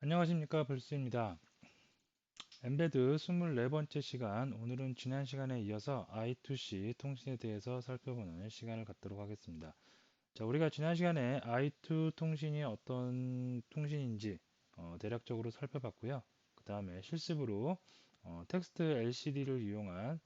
안녕하십니까, 불스입니다. 엠베드 24번째 시간, 오늘은 지난 시간에 이어서 I2C 통신에 대해서 살펴보는 시간을 갖도록 하겠습니다. 자, 우리가 지난 시간에 I2 통신이 어떤 통신인지 대략적으로 살펴봤고요. 그 다음에 실습으로 텍스트 LCD를 이용한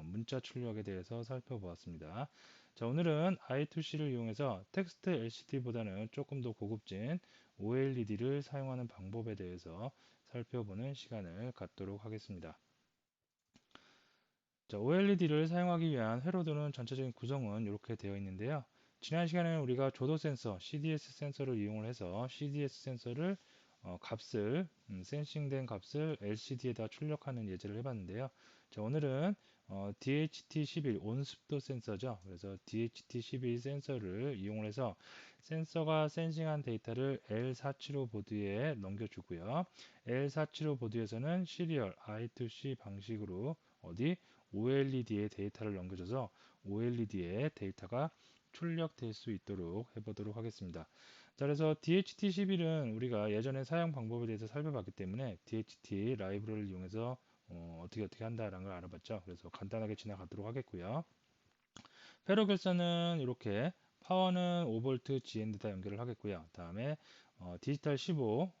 문자 출력에 대해서 살펴보았습니다. 자, 오늘은 I2C를 이용해서 텍스트 LCD보다는 조금 더 고급진 OLED를 사용하는 방법에 대해서 살펴보는 시간을 갖도록 하겠습니다. 자, OLED를 사용하기 위한 회로도는 전체적인 구성은 이렇게 되어 있는데요. 지난 시간에는 우리가 조도 센서, CDS 센서를 이용을 해서 CDS 센서를 값을 센싱된 값을 LCD에다 출력하는 예제를 해봤는데요. 자, 오늘은 DHT11 온습도 센서죠. 그래서 DHT11 센서를 이용을 해서 센서가 센싱한 데이터를 L475 보드에 넘겨주고요. L475 보드에서는 시리얼 I2C 방식으로 어디 OLED에 데이터를 넘겨줘서 OLED에 데이터가 출력될 수 있도록 해보도록 하겠습니다. 자, 그래서 DHT11은 우리가 예전에 사용 방법에 대해서 살펴봤기 때문에 DHT 라이브러리를 이용해서 어떻게 한다라는 걸 알아봤죠. 그래서 간단하게 지나가도록 하겠고요. 회로 결선은 이렇게 파워는 5V GND에다 연결을 하겠고요. 다음에 디지털 15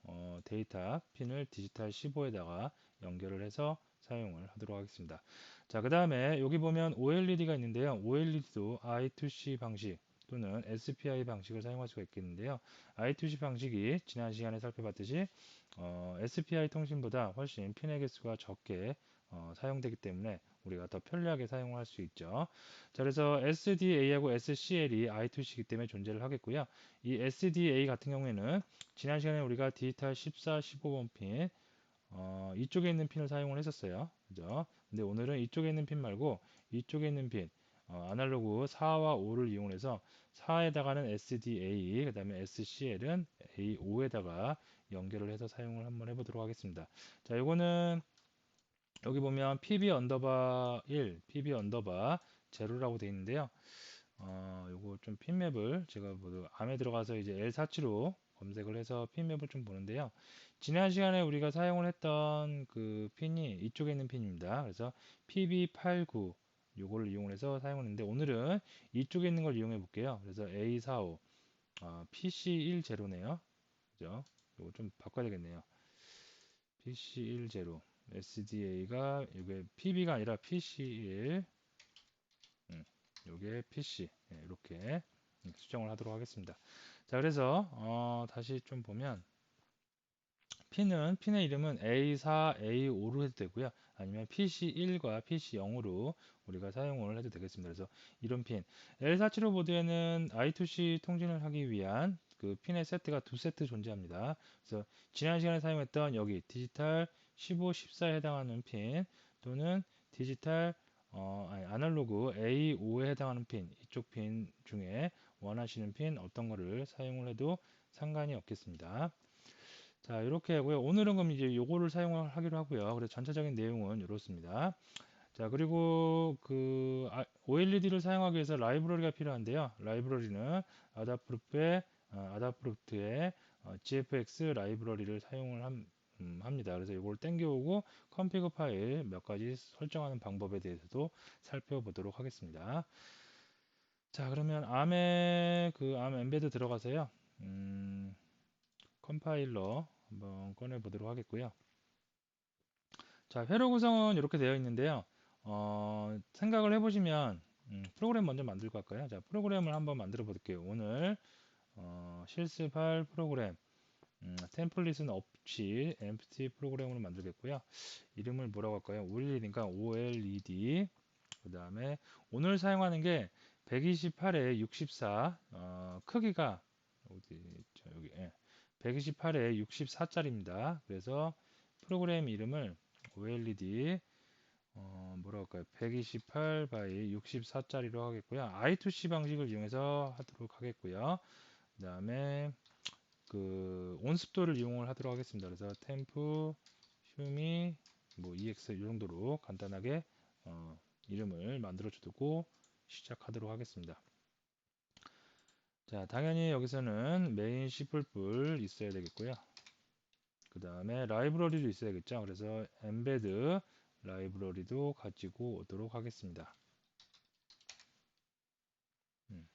데이터 핀을 디지털 15에다가 연결을 해서 사용을 하도록 하겠습니다. 자, 그 다음에 여기 보면 OLED가 있는데요. OLED도 I2C 방식 또는 SPI 방식을 사용할 수가 있겠는데요. I2C 방식이 지난 시간에 살펴봤듯이 SPI 통신보다 훨씬 핀의 개수가 적게 사용되기 때문에 우리가 더 편리하게 사용할 수 있죠. 자, 그래서 SDA하고 SCL이 I2C이기 때문에 존재를 하겠고요. 이 SDA 같은 경우에는 지난 시간에 우리가 디지털 14, 15번 핀 이쪽에 있는 핀을 사용을 했었어요. 그죠? 근데 오늘은 이쪽에 있는 핀 말고 이쪽에 있는 핀 아날로그 4와 5를 이용해서 4에다가는 SDA, 그 다음에 SCL은 A5에다가 연결을 해서 사용을 한번 해보도록 하겠습니다. 자, 요거는 여기 보면 PB 언더바 1, PB 언더바 0라고 되어 있는데요. 요거 좀 핀맵을 제가 모두 암에 들어가서 이제 L47로 검색을 해서 핀맵을 좀 보는데요. 지난 시간에 우리가 사용을 했던 그 핀이 이쪽에 있는 핀입니다. 그래서 PB89 요거를 이용해서 사용을 했는데 오늘은 이쪽에 있는 걸 이용해 볼게요. 그래서 A45 PC10네요. 그죠? 요거 좀 바꿔야 되겠네요. PC10 SDA가 이게 PB가 아니라 PC1 요게 PC 이렇게 수정을 하도록 하겠습니다. 자, 그래서 다시 좀 보면 핀의 이름은 A4, A5로 해도 되고요. 아니면 PC1과 PC0으로 우리가 사용을 해도 되겠습니다. 그래서 이런 핀 L475 보드에는 I2C 통신을 하기 위한 그 핀의 세트가 두 세트 존재합니다. 그래서 지난 시간에 사용했던 여기 디지털 15, 14에 해당하는 핀 또는 디지털 아날로그 A5에 해당하는 핀 이쪽 핀 중에 원하시는 핀 어떤 거를 사용을 해도 상관이 없겠습니다. 자, 이렇게 하고요. 오늘은 그럼 이제 요거를 사용을 하기로 하고요. 그래서 전체적인 내용은 이렇습니다. 자, 그리고 그 OLED를 사용하기 위해서 라이브러리가 필요한데요. 라이브러리는 아다프루트의 GFX 라이브러리를 사용을 합니다. 그래서 이걸 땡겨오고 컴피그 파일 몇 가지 설정하는 방법에 대해서도 살펴보도록 하겠습니다. 자, 그러면 암 엠베드 들어가서요. 컴파일러 한번 꺼내 보도록 하겠고요. 자, 회로 구성은 이렇게 되어 있는데요. 생각을 해보시면 프로그램 먼저 만들고 할까요? 자, 프로그램을 한번 만들어 볼게요. 오늘 실습할 프로그램 템플릿은 없이 empty 프로그램으로 만들겠고요. 이름을 뭐라고 할까요? OLED니까 OLED. 그 다음에 오늘 사용하는 게 128에 64 크기가 어디 있죠? 여기 128에 64짜리입니다. 그래서 프로그램 이름을 OLED 뭐라고 할까요? 128 by 64짜리로 하겠고요. I2C 방식을 이용해서 하도록 하겠고요. 그 다음에 그 온습도를 이용을 하도록 하겠습니다. 그래서 temp, humi, 뭐 ex 이 정도로 간단하게 이름을 만들어 주고 시작하도록 하겠습니다. 자, 당연히 여기서는 메인 C++ 있어야 되겠고요. 그 다음에 라이브러리도 있어야겠죠. 그래서 embed 라이브러리도 가지고 오도록 하겠습니다. 음.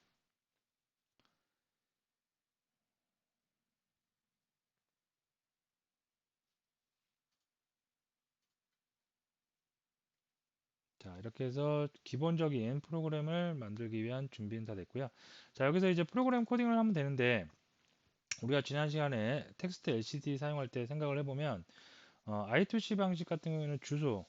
자, 이렇게 해서 기본적인 프로그램을 만들기 위한 준비는 다 됐고요. 자, 여기서 이제 프로그램 코딩을 하면 되는데, 우리가 지난 시간에 텍스트 LCD 사용할 때 생각을 해보면, I2C 방식 같은 경우에는 주소,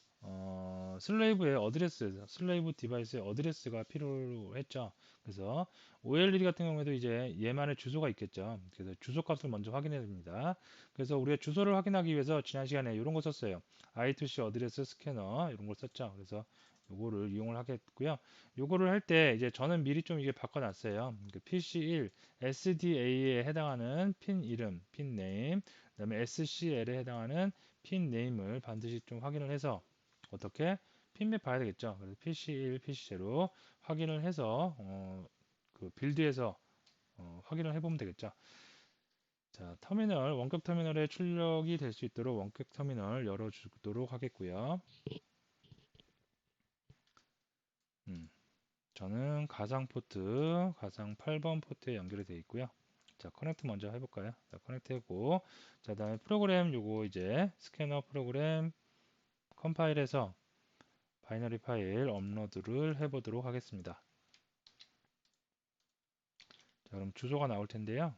슬레이브의 어드레스, 슬레이브 디바이스의 어드레스가 필요했죠. 그래서 OLED 같은 경우에도 이제 얘만의 주소가 있겠죠. 그래서 주소 값을 먼저 확인해야 됩니다. 그래서 우리가 주소를 확인하기 위해서 지난 시간에 이런 거 썼어요. I2C 어드레스 스캐너 이런 걸 썼죠. 그래서 요거를 이용을 하겠고요. 요거를 할 때 이제 저는 미리 좀 이게 바꿔놨어요. PC1 SDA에 해당하는 핀 이름, 핀 네임, 그다음에 SCL에 해당하는 핀 네임을 반드시 좀 확인을 해서 어떻게 핀맵 봐야 되겠죠. 그래서 PC1, PC0 확인을 해서 그 빌드에서 확인을 해보면 되겠죠. 자, 터미널 원격 터미널에 출력이 될 수 있도록 원격 터미널 열어주도록 하겠고요. 음, 저는 가상 포트, 가상 8번 포트에 연결이 되어 있고요. 자, 커넥트 먼저 해볼까요? 자, 커넥트 했고, 자, 다음에 프로그램 요거 이제 스캐너 프로그램 컴파일해서 바이너리 파일 업로드를 해보도록 하겠습니다. 자, 그럼 주소가 나올 텐데요.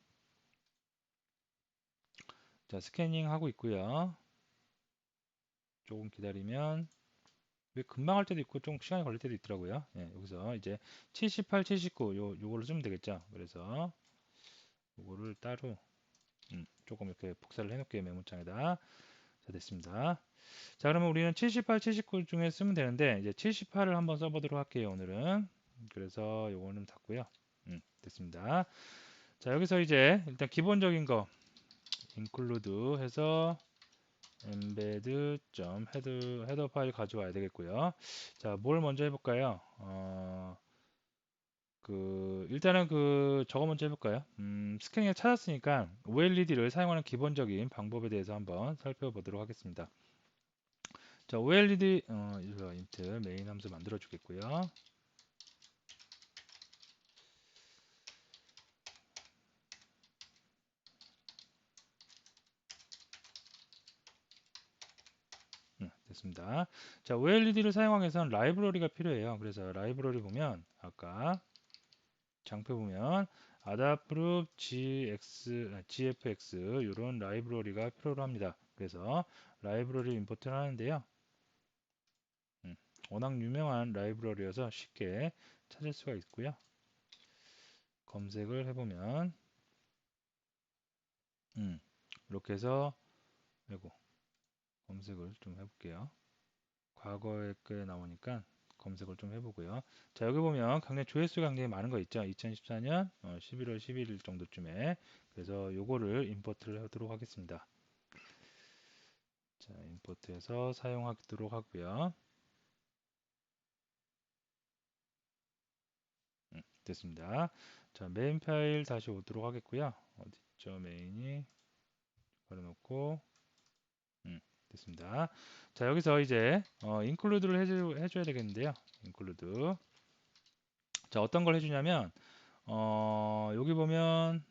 자, 스캐닝 하고 있고요. 조금 기다리면 왜 금방 할 때도 있고 좀 시간이 걸릴 때도 있더라고요. 예, 여기서 이제 78, 79 요거를 쓰면 되겠죠. 그래서 요거를 따로 조금 이렇게 복사를 해놓을게요. 메모장에다. 자, 됐습니다. 자, 그러면 우리는 78, 79 중에 쓰면 되는데 이제 78을 한번 써보도록 할게요. 오늘은. 그래서 요거는 닫고요. 됐습니다. 자, 여기서 이제 일단 기본적인 거 include 해서 embed.header 파일 가져와야 되겠고요. 자, 뭘 먼저 해볼까요? 일단은 저거 먼저 해볼까요? 스캐닝을 찾았으니까 OLED를 사용하는 기본적인 방법에 대해서 한번 살펴보도록 하겠습니다. 자, OLED, 이거 int 메인 함수 만들어 주겠고요. 됐습니다. 자, OLED를 사용하기 위해서는 라이브러리가 필요해요. 그래서 라이브러리 보면 아까 장표 보면 adafruit gfx 이런 라이브러리가 필요로 합니다. 그래서 라이브러리 임포트를 하는데요. 워낙 유명한 라이브러리여서 쉽게 찾을 수가 있고요. 검색을 해보면 이렇게 해서 아이고, 검색을 좀 해볼게요. 과거에 꽤 나오니까 검색을 좀 해보고요. 자, 여기 보면 굉장히 조회수가 굉장히 많은 거 있죠. 2014년 11월 11일 정도쯤에. 그래서 요거를 임포트를 하도록 하겠습니다. 자, 임포트해서 사용하도록 하고요. 됐습니다. 자, 메인 파일 다시 오도록 하겠고요. 어디죠? 메인이 걸어놓고 됐습니다. 자, 여기서 이제 include를 해줘야 되겠는데요. include. 자, 어떤 걸 해주냐면 여기 보면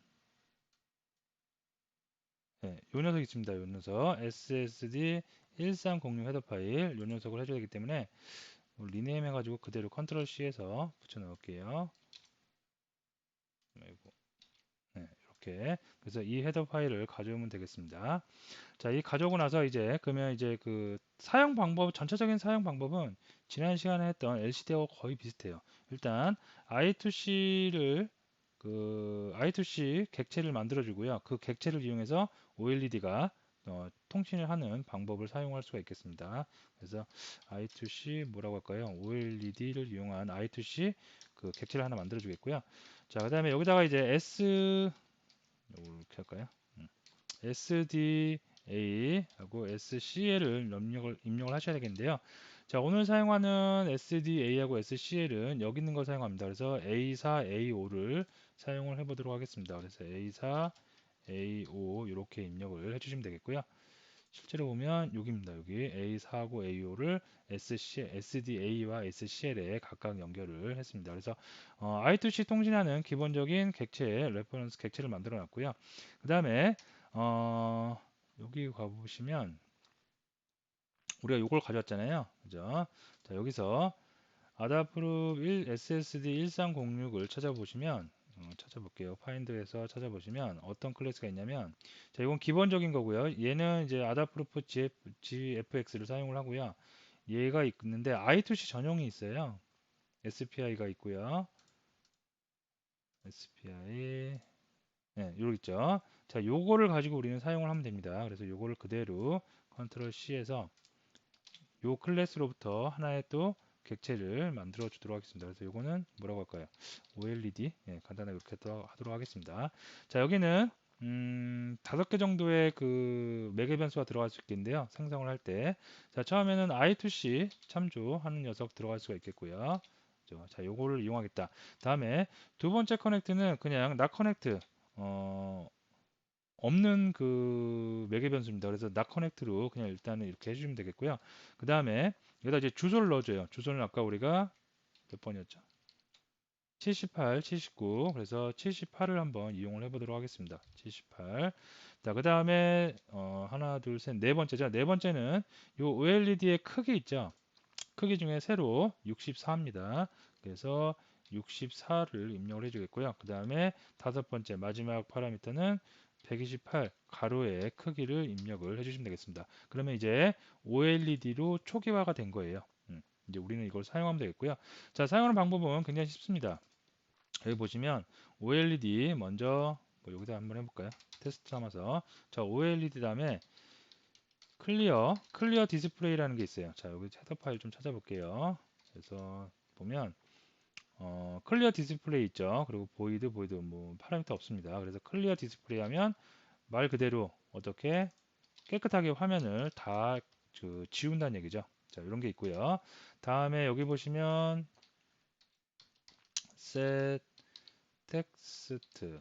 요 녀석 있습니다. 요 녀석 SSD 1306 헤더 파일 요 녀석을 해줘야 되기 때문에 리네임 해가지고 그대로 컨트롤 C에서 붙여 넣을게요. 아이고. 네, 이렇게 그래서 이 헤더 파일을 가져오면 되겠습니다. 자, 이 가져오고 나서 이제 그러면 이제 그 사용 방법 전체적인 사용 방법은 지난 시간에 했던 LCD하고 거의 비슷해요. 일단 I2C를 I2C 객체를 만들어 주고요. 그 객체를 이용해서 OLED가 통신을 하는 방법을 사용할 수가 있겠습니다. 그래서 I2C 뭐라고 할까요? OLED를 이용한 I2C 그 객체를 하나 만들어 주겠고요. 자, 그다음에 여기다가 이제 이렇게 할까요? SDA하고 SCL을 입력을 하셔야 되겠는데요. 자, 오늘 사용하는 SDA하고 SCL은 여기 있는 걸 사용합니다. 그래서 A4, A5를 사용을 해보도록 하겠습니다. 그래서 A4, A5 이렇게 입력을 해주시면 되겠고요. 실제로 보면 여기입니다. 여기 A4하고 A5를 SDA와 SCL에 각각 연결을 했습니다. 그래서 I2C 통신하는 기본적인 객체, 레퍼런스 객체를 만들어 놨고요. 그 다음에 여기 가보시면 우리가 이걸 가져왔잖아요. 그죠? 자, 여기서 아다프룹 1 SSD 1306을 찾아보시면 찾아볼게요. 파인드에서 찾아보시면 어떤 클래스가 있냐면 자, 이건 기본적인 거고요. 얘는 이제 아다프루프 GFX를 사용을 하고요. 얘가 있는데 I2C 전용이 있어요. SPI가 있고요. SPI 네, 요거 있죠. 자, 요거를 가지고 우리는 사용을 하면 됩니다. 그래서 요거를 그대로 컨트롤 C에서 요 클래스로부터 하나의 또 객체를 만들어 주도록 하겠습니다. 그래서 요거는 뭐라고 할까요? OLED 예, 간단하게 이렇게 하도록 하겠습니다. 자, 여기는 5개 정도의 그 매개 변수가 들어갈 수 있겠는데요. 생성을 할 때. 자, 처음에는 I2C 참조하는 녀석 들어갈 수가 있겠고요. 그죠? 자, 요거를 이용하겠다. 다음에 두 번째 커넥트는 그냥 not connect 없는 그 매개 변수입니다. 그래서 not connect로 그냥 일단은 이렇게 해주시면 되겠고요. 그 다음에 여기다 이제 주소를 넣어줘요. 주소는 아까 우리가 몇 번이었죠? 78, 79. 그래서 78을 한번 이용을 해보도록 하겠습니다. 78. 자, 그 다음에 하나, 둘, 셋, 네 번째죠. 네 번째는 요 OLED의 크기 있죠. 크기 중에 세로 64입니다. 그래서 64를 입력을 해주겠고요. 그 다음에 다섯 번째 마지막 파라미터는 128 가로의 크기를 입력을 해주시면 되겠습니다. 그러면 이제 OLED로 초기화가 된 거예요. 이제 우리는 이걸 사용하면 되겠고요. 자, 사용하는 방법은 굉장히 쉽습니다. 여기 보시면 OLED 먼저 뭐 여기다 한번 해볼까요? 테스트 삼아서 자, OLED 다음에 클리어 디스플레이라는 게 있어요. 자, 여기 헤더 파일 좀 찾아볼게요. 그래서 보면 클리어 디스플레이 있죠. 그리고 보이드 뭐 파라미터 없습니다. 그래서 클리어 디스플레이 하면 말 그대로 어떻게 깨끗하게 화면을 다 지운다는 얘기죠. 자, 이런 게 있고요. 다음에 여기 보시면 set 텍스트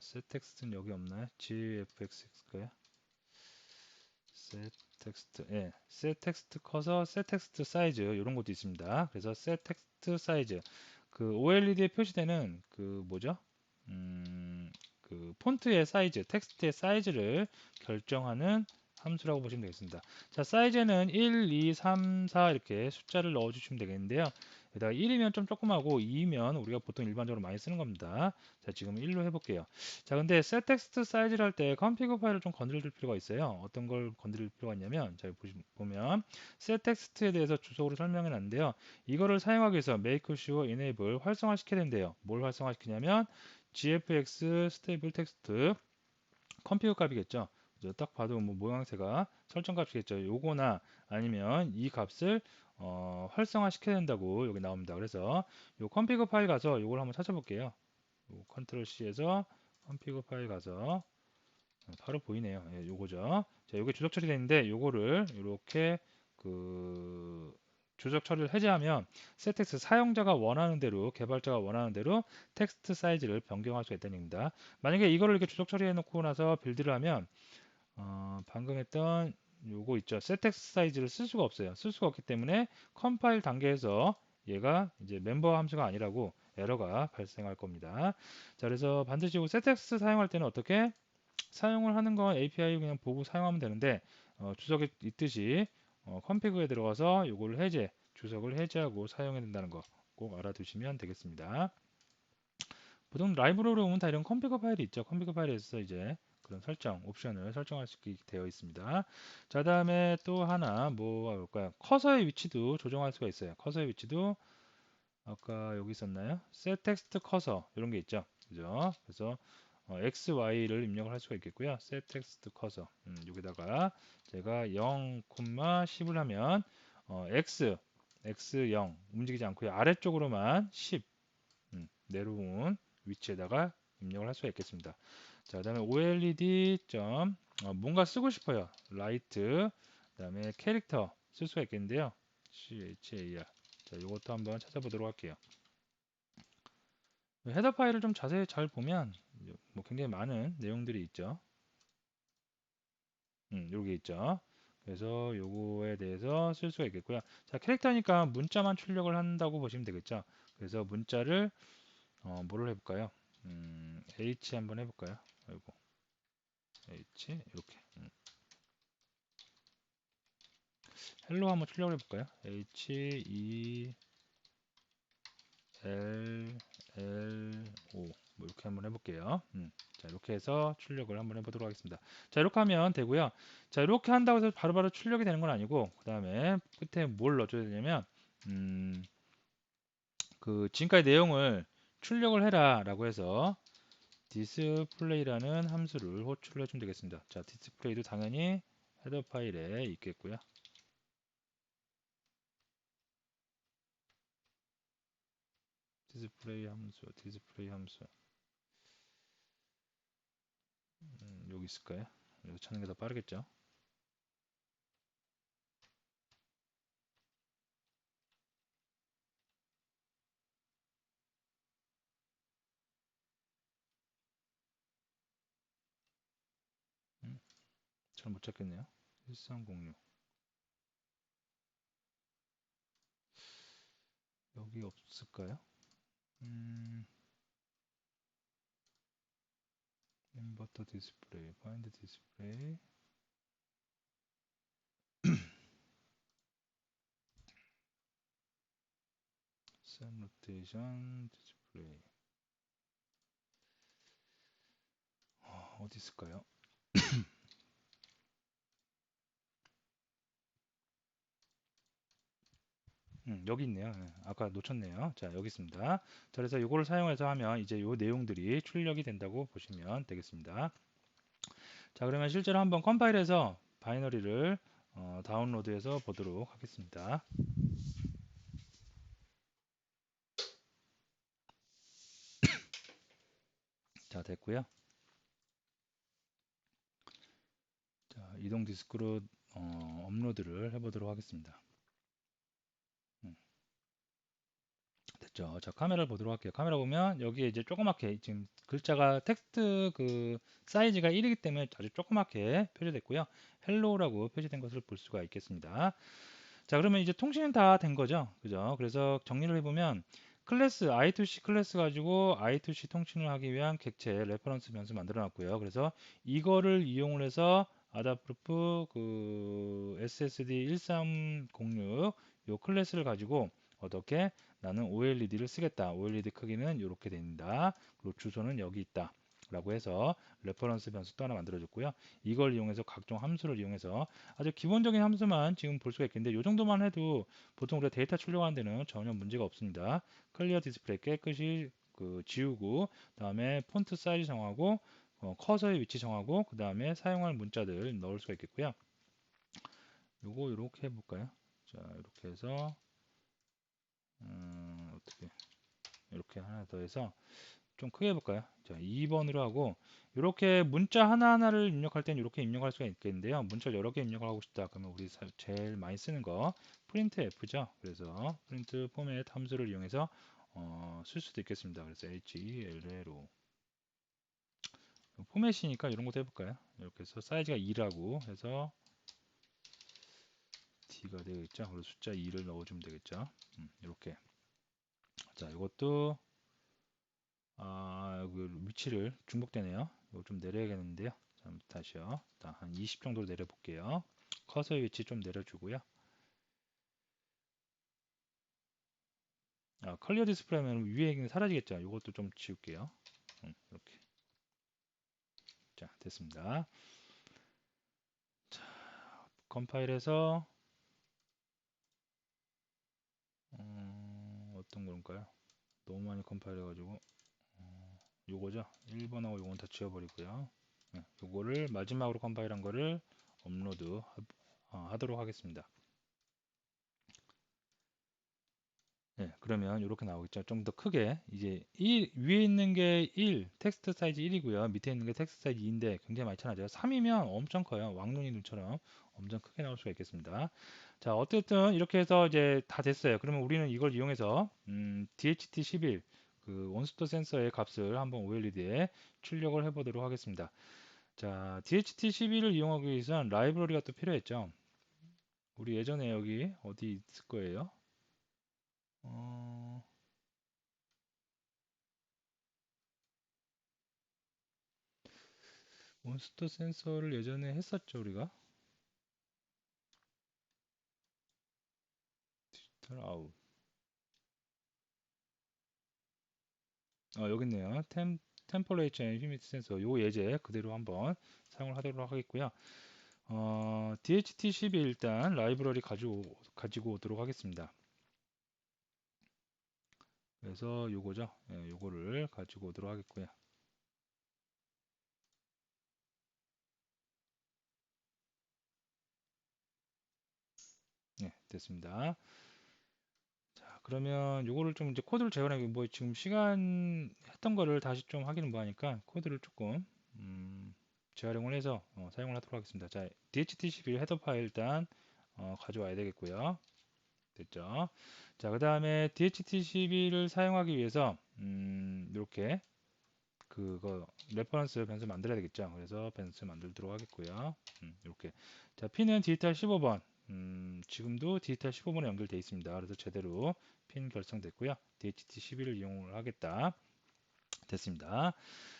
set 텍스트는 여기 없나요? GFX일까요? set 텍스트 예, set 텍스트 커서 set 텍스트 사이즈 이런 것도 있습니다. 그래서 set 텍스트 사이즈 그 OLED에 표시되는 그 뭐죠? 그 폰트의 사이즈, 텍스트의 사이즈를 결정하는 함수라고 보시면 되겠습니다. 자, 사이즈는 1, 2, 3, 4 이렇게 숫자를 넣어 주시면 되겠는데요. 여기다가 1이면 좀 조그마하고 2면 우리가 보통 일반적으로 많이 쓰는 겁니다. 자, 지금 1로 해볼게요. 자, 근데 set 텍스트 사이즈를 할 때 config 파일을 좀 건드려 줄 필요가 있어요. 어떤 걸 건드릴 필요가 있냐면, 자, 보면 set 텍스트에 대해서 주석으로 설명해 놨는데요. 이거를 사용하기 위해서 make sure enable 활성화 시켜야 된대요. 뭘 활성화 시키냐면 GFX 스테이블 텍스트 컴퓨터 값이겠죠. 그죠? 딱 봐도 뭐 모양새가 설정 값이겠죠. 요거나 아니면 이 값을 활성화 시켜야 된다고 여기 나옵니다. 그래서 요 컴피그 파일 가서 요걸 한번 찾아볼게요. 컨트롤 C에서 컴피그 파일 가서 바로 보이네요. 예, 요거죠. 자, 요게 주석 처리되는데 요거를 이렇게 그 주석 처리를 해제하면 세텍스 사용자가 원하는 대로 개발자가 원하는 대로 텍스트 사이즈를 변경할 수 있다는 얘기입니다. 만약에 이거를 이렇게 주석 처리해 놓고 나서 빌드를 하면 방금 했던 요거 있죠. setText 사이즈를 쓸 수가 없어요. 쓸 수가 없기 때문에 컴파일 단계에서 얘가 이제 멤버 함수가 아니라고 에러가 발생할 겁니다. 자, 그래서 반드시 요 setText 사용할 때는 어떻게 사용을 하는 건 API 그냥 보고 사용하면 되는데 주석에 있듯이 컴피그에 들어가서 요거를 주석을 해제하고 사용해야 된다는 거 꼭 알아두시면 되겠습니다. 보통 라이브러리로 오면 다 이런 컴피그 파일이 있죠. 컴피그 파일에서 이제 그런 옵션을 설정할 수 있게 되어 있습니다. 자, 다음에 또 하나 뭐가 볼까요? 커서의 위치도 조정할 수가 있어요. 커서의 위치도 아까 여기 있었나요? set text cursor 이런 게 있죠. 그죠? 그래서 X, Y를 입력을 할 수가 있겠고요. set text cursor 여기다가 제가 0, 10을 하면 X 0 움직이지 않고요. 아래쪽으로만 10 내려온 위치에다가 입력을 할 수가 있겠습니다. 자, 그다음에 OLED 점 뭔가 쓰고 싶어요. 라이트 그다음에 캐릭터 쓸 수가 있겠는데요. CHAR 자, 이것도 한번 찾아보도록 할게요. 헤더 파일을 좀 자세히 잘 보면 뭐 굉장히 많은 내용들이 있죠. 여기 있죠. 그래서 요거에 대해서 쓸 수가 있겠고요. 자, 캐릭터니까 문자만 출력을 한다고 보시면 되겠죠. 그래서 문자를 뭐를 해볼까요? H 한번 해볼까요? 아이고, H 이렇게 헬로 한번 출력을 해볼까요? H E L L O 뭐 이렇게 한번 해볼게요. 자, 이렇게 해서 출력을 한번 해보도록 하겠습니다. 자, 이렇게 하면 되고요. 자, 이렇게 한다고 해서 바로바로 출력이 되는 건 아니고, 그 다음에 끝에 뭘 넣어줘야 되냐면 그 지금까지 내용을 출력을 해라 라고 해서 display라는 함수를 호출을 해주면 되겠습니다. 자, display도 당연히 헤더 파일에 있겠고요. 디스플레이 함수 여기 있을까요? 여기 찾는 게 더 빠르겠죠? 잘 못 찾겠네요. 1306 여기 없을까요? 인버터 디스플레이, 파인드 디스플레이, 셋 로테이션 디스플레이 어디 있을까요? 여기 있네요. 네, 아까 놓쳤네요. 자, 여기 있습니다. 자, 그래서 이거를 사용해서 하면 이제 요 내용들이 출력이 된다고 보시면 되겠습니다. 자, 그러면 실제로 한번 컴파일해서 바이너리를 다운로드해서 보도록 하겠습니다. 자, 됐고요. 자, 이동 디스크로 업로드를 해보도록 하겠습니다. 됐죠. 자, 카메라를 보도록 할게요. 카메라 보면 여기에 이제 조그맣게 지금 글자가 텍스트 그 사이즈가 1이기 때문에 아주 조그맣게 표시됐고요. 헬로우라고 표시된 것을 볼 수가 있겠습니다. 자, 그러면 이제 통신은 다 된 거죠. 그죠? 그래서 정리를 해보면 클래스 I2C 클래스 가지고 I2C 통신을 하기 위한 객체 레퍼런스 변수 만들어 놨고요. 그래서 이거를 이용을 해서 아다프루프 그 SSD 1306 요 클래스를 가지고 어떻게 나는 OLED를 쓰겠다. OLED 크기는 이렇게 됩니다. 그리고 주소는 여기 있다. 라고 해서 레퍼런스 변수 또 하나 만들어줬고요. 이걸 이용해서 각종 함수를 이용해서 아주 기본적인 함수만 지금 볼 수가 있겠는데 이 정도만 해도 보통 우리가 데이터 출력하는 데는 전혀 문제가 없습니다. 클리어 디스플레이 깨끗이 그 지우고 다음에 폰트 사이즈 정하고 커서의 위치 정하고 그 다음에 사용할 문자들 넣을 수가 있겠고요. 요거 이렇게 해볼까요? 자, 이렇게 해서 어떻게 이렇게 하나 더 해서 좀 크게 해볼까요? 자, 2번으로 하고 이렇게 문자 하나하나를 입력할 때는 이렇게 입력할 수가 있겠는데요. 문자를 여러 개 입력을 하고 싶다. 그러면 우리 제일 많이 쓰는 거 프린트 F죠. 그래서 프린트 포맷 함수를 이용해서 쓸 수도 있겠습니다. 그래서 HELLO 포맷이니까 이런 것도 해볼까요? 이렇게 해서 사이즈가 2라고 해서 D가 되겠죠. 그리고 숫자 2를 넣어주면 되겠죠. 이렇게 자, 이것도 그 위치를 중복되네요. 이거 좀 내려야겠는데요. 자, 다시요. 한 20 정도 내려볼게요. 커서의 위치 좀 내려주고요. 클리어 디스플레이면 위에 있는 사라지겠죠. 이것도 좀 지울게요. 이렇게. 자, 됐습니다. 자, 컴파일해서 어떤 건가요? 너무 많이 컴파일해가지고 요거죠. 1번하고 요건 다 지워버리고요. 요거를 마지막으로 컴파일한 거를 업로드 하도록 하겠습니다. 네, 그러면 이렇게 나오겠죠. 좀 더 크게 이제 위에 있는 게 1, 텍스트 사이즈 1이고요. 밑에 있는 게 텍스트 사이즈 2인데 굉장히 많이 차나죠. 3이면 엄청 커요. 왕눈이 눈처럼 엄청 크게 나올 수가 있겠습니다. 자, 어쨌든 이렇게 해서 이제 다 됐어요. 그러면 우리는 이걸 이용해서 DHT11 그 원스토 센서의 값을 한번 OLED에 출력을 해보도록 하겠습니다. 자, DHT12를 이용하기 위해서는 라이브러리가 또 필요했죠. 우리 예전에 여기 어디 있을 거예요? 어, 몬스터 센서를 예전에 했었죠, 우리가. 디지털 아웃. 여기 있네요. 템퍼레이처 앤 휴미디티 센서. 요 예제 그대로 한번 사용을 하도록 하겠고요. DHT12 일단 라이브러리 가지고 오도록 하겠습니다. 그래서 요거죠. 예, 요거를 가지고 오도록 하겠고요. 네, 됐습니다. 자, 그러면 요거를 좀 이제 코드를 재현하기 뭐 지금 시간 했던 거를 다시 좀 확인을 뭐 하니까 코드를 조금 재활용을 해서 사용을 하도록 하겠습니다. 자, DHT11 헤더 파일 일단 가져와야 되겠고요. 됐죠? 자, 그 다음에 DHT11을 사용하기 위해서 이렇게 그거 레퍼런스 변수 만들어야 되겠죠. 그래서 변수 만들도록 하겠고요. 이렇게 자, 핀은 디지털 15번. 지금도 디지털 15번에 연결되어 있습니다. 그래서 제대로 핀 결성됐고요. DHT11을 이용을 하겠다. 됐습니다.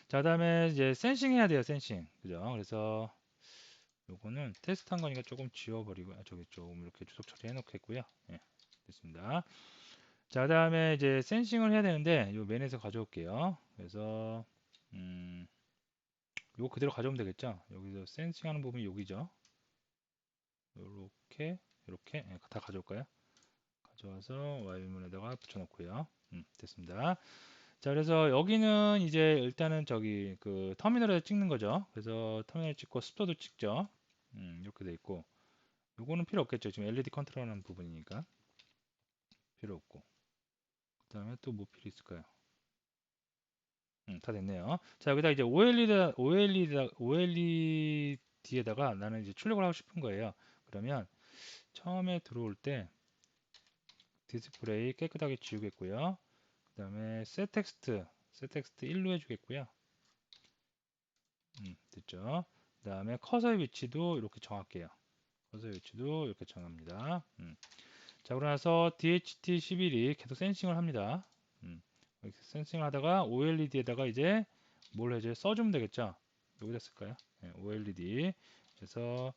자, 그다음에 이제 센싱 해야 돼요. 센싱. 그죠? 그래서 요거는 테스트한 거니까 조금 지워버리고 저기 조금 이렇게 주석 처리해 놓겠고요. 예, 됐습니다. 자, 그다음에 이제 센싱을 해야 되는데 요 맨에서 가져올게요. 그래서 요거 그대로 가져오면 되겠죠. 여기서 센싱하는 부분이 여기죠. 요렇게 이렇게 다 가져올까요? 가져와서 와이문에다가 붙여놓고요. 됐습니다. 자, 그래서 여기는 이제 일단은 저기 그 터미널에서 찍는 거죠. 그래서 터미널 찍고 습도도 찍죠. 이렇게 돼 있고 요거는 필요 없겠죠. 지금 LED 컨트롤하는 부분이니까 필요 없고 그 다음에 또 뭐 필요 있을까요? 다 됐네요. 자, 여기다 이제 OLED에다가 나는 이제 출력을 하고 싶은 거예요. 그러면 처음에 들어올 때 디스플레이 깨끗하게 지우겠고요. 그 다음에 셋 텍스트 1로 해주겠고요. 됐죠? 그 다음에 커서의 위치도 이렇게 정할게요. 커서의 위치도 이렇게 정합니다. 자, 그러고 나서 DHT11이 계속 센싱을 합니다. 이렇게 센싱을 하다가 OLED에다가 이제 뭘 해줘요? 써주면 되겠죠? 여기다 쓸까요? 네, OLED. 그래서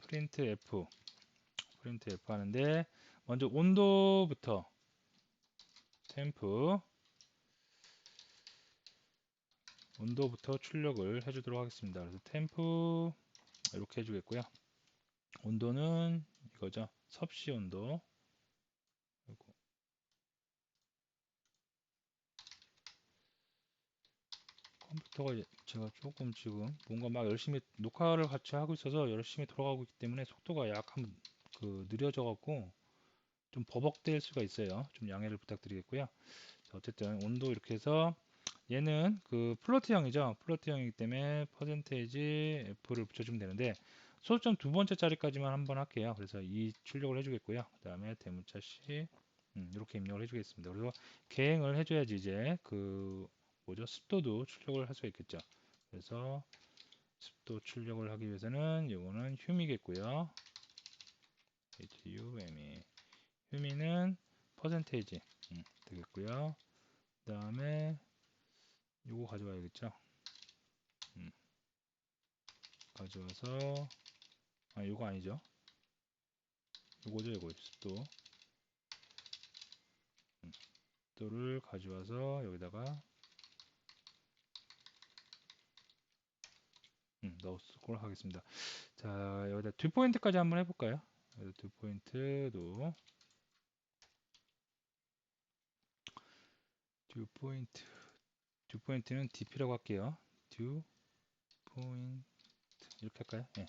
프린트 F 하는데 먼저 온도부터 템프 온도부터 출력을 해주도록 하겠습니다. 그래서 템프 이렇게 해주겠고요. 온도는 이거죠. 섭씨 온도. 그리고 컴퓨터가 제가 조금 지금 뭔가 막 열심히 녹화를 같이 하고 있어서 열심히 돌아가고 있기 때문에 속도가 약간 느려져 갖고 좀 버벅될 수가 있어요. 좀 양해를 부탁드리겠고요. 자, 어쨌든 온도 이렇게 해서 얘는 그 플로트형이죠. 플로트형이기 때문에 퍼센테이지 F를 붙여주면 되는데 소수점 두 번째 자리까지만 한번 할게요. 그래서 이 출력을 해주겠고요. 그 다음에 대문자 C 이렇게 입력을 해주겠습니다. 그리고 계행을 해줘야지 이제 그 뭐죠? 습도도 출력을 할 수가 있겠죠. 그래서 습도 출력을 하기 위해서는 이거는 휴미겠고요. HUME 휴미는 퍼센테이지 되겠고요. 그 다음에 요거 가져와야겠죠. 가져와서 요거 아니죠. 요거죠, 요거 습도를 가져와서 여기다가 넣도록 하겠습니다. 자, 여기다 듀 포인트까지 한번 해볼까요? 여기다 듀 포인트도 듀 포인트 듀 포인트는 DP라고 할게요. 듀 포인트 이렇게 할까요? 네.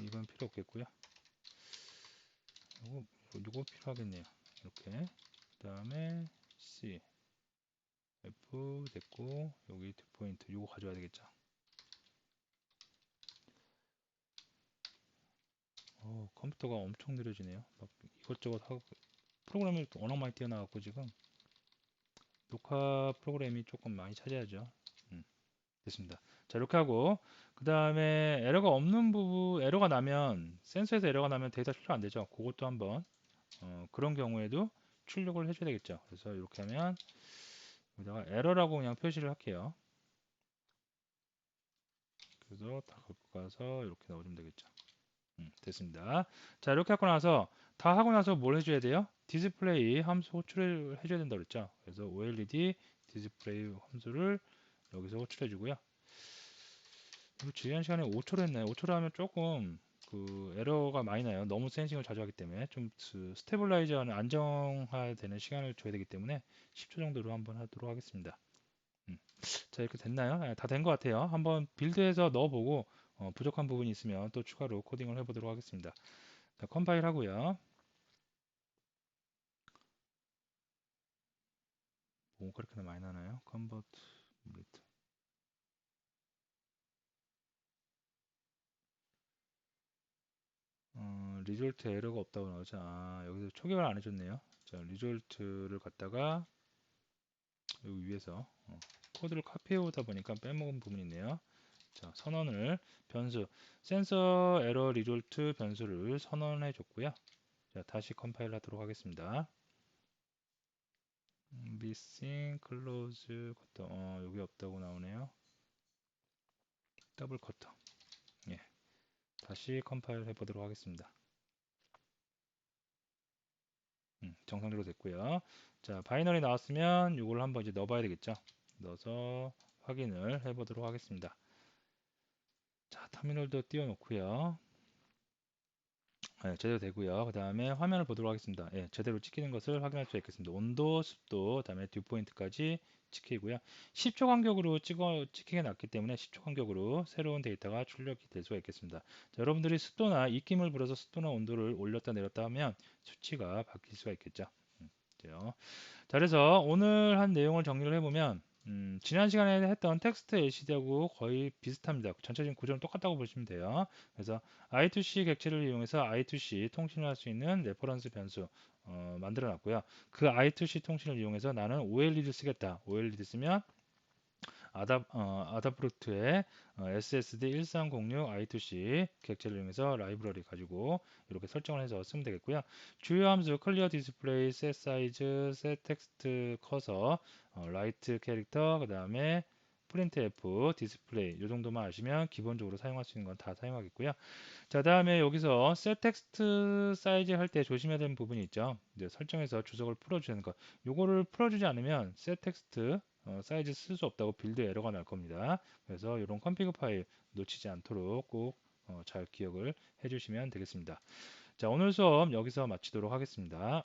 이건 필요 없겠고요. 요거 필요하겠네요. 이렇게 그 다음에 C F 됐고 여기 듀 포인트 요거 가져와야 되겠죠. 컴퓨터가 엄청 느려지네요. 막 이것저것 하고 프로그램이 워낙 많이 뛰어나갖고 지금 녹화 프로그램이 조금 많이 차지하죠. 됐습니다. 자, 이렇게 하고 그 다음에 에러가 없는 부분, 에러가 나면 센서에서 에러가 나면 데이터 출력 안 되죠. 그것도 한번 그런 경우에도 출력을 해줘야 되겠죠. 그래서 이렇게 하면 여기다가 에러라고 그냥 표시를 할게요. 그래서 다 갖고 가서 이렇게 넣어주면 되겠죠. 됐습니다. 자, 이렇게 하고 나서 다 하고 나서 뭘 해줘야 돼요? 디스플레이 함수 호출을 해줘야 된다 그랬죠. 그래서 OLED 디스플레이 함수를 여기서 호출해 주고요. 그리고 지난 시간에 5초로 했나요? 5초로 하면 조금 그 에러가 많이 나요. 너무 센싱을 자주 하기 때문에 좀 스테빌라이저는 안정화되는 시간을 줘야 되기 때문에 10초 정도로 한번 하도록 하겠습니다. 자, 이렇게 됐나요? 다 된 것 같아요. 한번 빌드해서 넣어보고 부족한 부분이 있으면 또 추가로 코딩을 해보도록 하겠습니다. 자, 컴파일 하고요. 뭐 그렇게나 많이 나나요? 컨버트 리트. 리졸트 에러가 없다고 나오죠. 아, 여기서 초기화를 안 해줬네요. 자, 리졸트를 갖다가 여기 위에서 코드를 카피해 오다 보니까 빼먹은 부분이 있네요. 자, 선언을 변수 센서 에러 리졸트 변수를 선언해 줬고요. 자, 다시 컴파일 하도록 하겠습니다. missing close 커터 여기 없다고 나오네요. 더블 커터. 예, 다시 컴파일 해보도록 하겠습니다. 정상적으로 됐고요. 자, 바이너리 나왔으면 이걸 한번 이제 넣어봐야 되겠죠. 넣어서 확인을 해보도록 하겠습니다. 자, 터미널도 띄워놓고요. 네, 제대로 되고요. 그 다음에 화면을 보도록 하겠습니다. 예, 제대로 찍히는 것을 확인할 수 있겠습니다. 온도, 습도, 그 다음에 듀포인트까지 찍히고요. 10초 간격으로 찍히게 났기 때문에 10초 간격으로 새로운 데이터가 출력이 될 수가 있겠습니다. 자, 여러분들이 습도나 입김을 불어서 습도나 온도를 올렸다 내렸다 하면 수치가 바뀔 수가 있겠죠. 그죠? 자, 그래서 오늘 한 내용을 정리를 해보면 지난 시간에 했던 텍스트 LCD하고 거의 비슷합니다. 전체적인 구조는 똑같다고 보시면 돼요. 그래서 I2C 객체를 이용해서 I2C 통신을 할 수 있는 레퍼런스 변수 만들어 놨고요. 그 I2C 통신을 이용해서 나는 OLED 쓰겠다. OLED 쓰면 아다프루트의 SSD 1306 I2C 객체를 이용해서 라이브러리 가지고 이렇게 설정을 해서 쓰면 되겠고요. 주요 함수 클리어 디스플레이, 셋 사이즈, 셋 텍스트 커서, 라이트 캐릭터, 그 다음에 프린트 F, 디스플레이 이 정도만 아시면 기본적으로 사용할 수 있는 건 다 사용하겠고요. 자, 다음에 여기서 셋 텍스트 사이즈 할 때 조심해야 되는 부분이 있죠. 이제 설정해서 주석을 풀어주는 것. 요거를 풀어주지 않으면 셋 텍스트 사이즈 쓸 수 없다고 빌드 에러가 날 겁니다. 그래서 이런 컴피그 파일 놓치지 않도록 꼭 잘 기억을 해주시면 되겠습니다. 자, 오늘 수업 여기서 마치도록 하겠습니다.